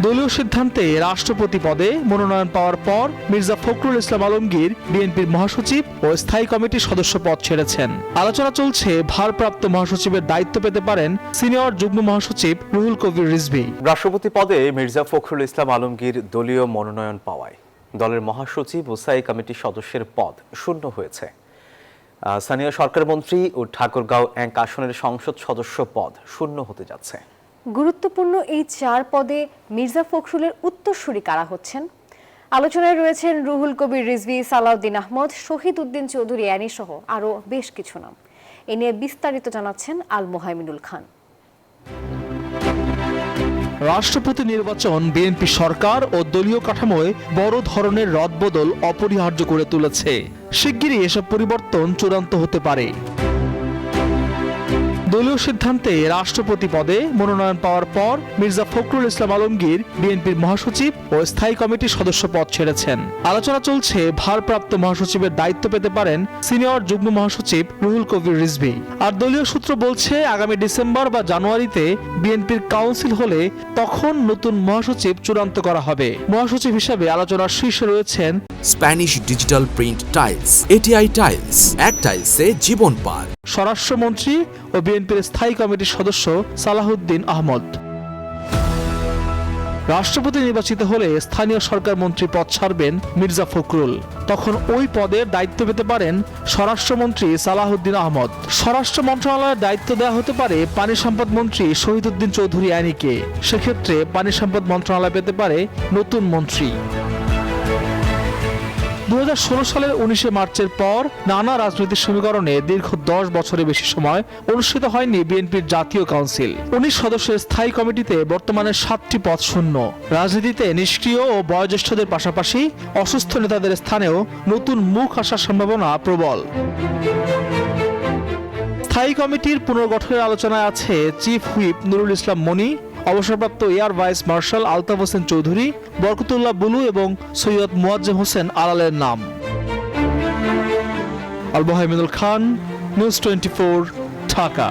দলীয় সিদ্ধান্তে রাষ্ট্রপতি পদে মনোনয়ন পাওয়ার পর মির্জা ফখরুল ইসলাম আলমগীর বিএনপির মহাসচিব ও স্থায়ী কমিটির সদস্য পদ ছেড়েছেন। আলোচনা চলছে ভারপ্রাপ্ত মহাসচিবের দায়িত্ব পেতে পারেন সিনিয়র যুগ্ম মহাসচিব রুহুল কবির রিজভী। রাষ্ট্রপতি পদে মির্জা ফখরুল ইসলাম আলমগীর দলীয় মনোনয়ন পাওয়ায় দলের মহাসচিব ও স্থায়ী কমিটির সদস্যের পদ শূন্য হয়েছে। স্থানীয় সরকার মন্ত্রী ও ঠাকুরগাঁও ১ আসনের সংসদ সদস্য পদ শূন্য হতে যাচ্ছে। গুরুত্বপূর্ণ এই 4 পদে মির্জা ফখরুলের উত্তরসূরি কারা হচ্ছেন? আলোচনায় রয়েছেন রুহুল কবির রিজভী, সালাউদ্দিন আহমদ, শহীদ উদ্দিন চৌধুরী অ্যানি সহ আরও বেশ কিছু নাম। এ নিয়ে বিস্তারিত জানাচ্ছেন আল মোহাইমিনুল খান। রাষ্ট্রপতি নির্বাচন বিএনপি সরকার ও দলীয় কাঠামোয় বড় ধরনের রদবদল অপরিহার্য করে তুলেছে। শিগগিরই এসব পরিবর্তন চূড়ান্ত হতে পারে। দলীয় সিদ্ধান্তে রাষ্ট্রপতি পদে মনোনয়ন পাওয়ার পর মির্জা ফখরুল ইসলাম আলমগীর বিএনপির মহাসচিব ও স্থায়ী কমিটির সদস্য পদ ছেড়েছেন। আলোচনা চলছে ভারপ্রাপ্ত মহাসচিবের দায়িত্ব পেতে পারেন সিনিয়র যুগ্ম মহাসচিব রুহুল কবির রিজভী। আর দলীয় সূত্র বলছে আগামী ডিসেম্বর বা জানুয়ারিতে বিএনপির কাউন্সিল হলে তখন নতুন মহাসচিব চূড়ান্ত করা হবে। মহাসচিব হিসেবে আলোচনার শীর্ষে রয়েছেন Spanish digital print tiles, ATI tiles, এক টাইলসে জীবন পার স্বরাষ্ট্রমন্ত্রী ও বিএনপির স্থায়ী কমিটির সদস্য সালাউদ্দিন আহমদ। রাষ্ট্রপতি নির্বাচিত হলে স্থানীয় সরকার মন্ত্রী পদ ছাড়বেন মির্জা ফখরুল। তখন ওই পদের দায়িত্ব পেতে পারেন স্বরাষ্ট্রমন্ত্রী সালাউদ্দিন আহমদ। স্বরাষ্ট্র মন্ত্রণালয়ের দায়িত্ব দেওয়া হতে পারে পানি সম্পদ মন্ত্রী শহীদ উদ্দিন চৌধুরী অ্যানিকে। সেক্ষেত্রে পানি সম্পদ মন্ত্রণালয় পেতে পারে নতুন মন্ত্রী। 2016 সালের 19 মার্চের পর নানা রাজনৈতিক সমীকরণে দীর্ঘ 10 বছরের বেশি সময় অনুষ্ঠিত হয়নি বিএনপির জাতীয় কাউন্সিল। 19 সদস্যের স্থায়ী কমিটিতে বর্তমানে 7টি পদ শূন্য। রাজনীতিতে নিষ্ক্রিয় ও বয়োজ্যেষ্ঠদের পাশাপাশি অসুস্থ নেতাদের স্থানেও নতুন মুখ আসার সম্ভাবনা প্রবল। স্থায়ী কমিটির পুনর্গঠনের আলোচনায় আছে চিফ হুইপ নুরুল ইসলাম মনি, অবসরপ্রাপ্ত air vice marshal Altaf Hossain Chowdhury, Barkatullah Bulu এবং সৈয়দ মুয়াজ্জেম হোসেন আলালের নাম। আল মোহাইমিনুল খান, নিউজ 24, ঢাকা।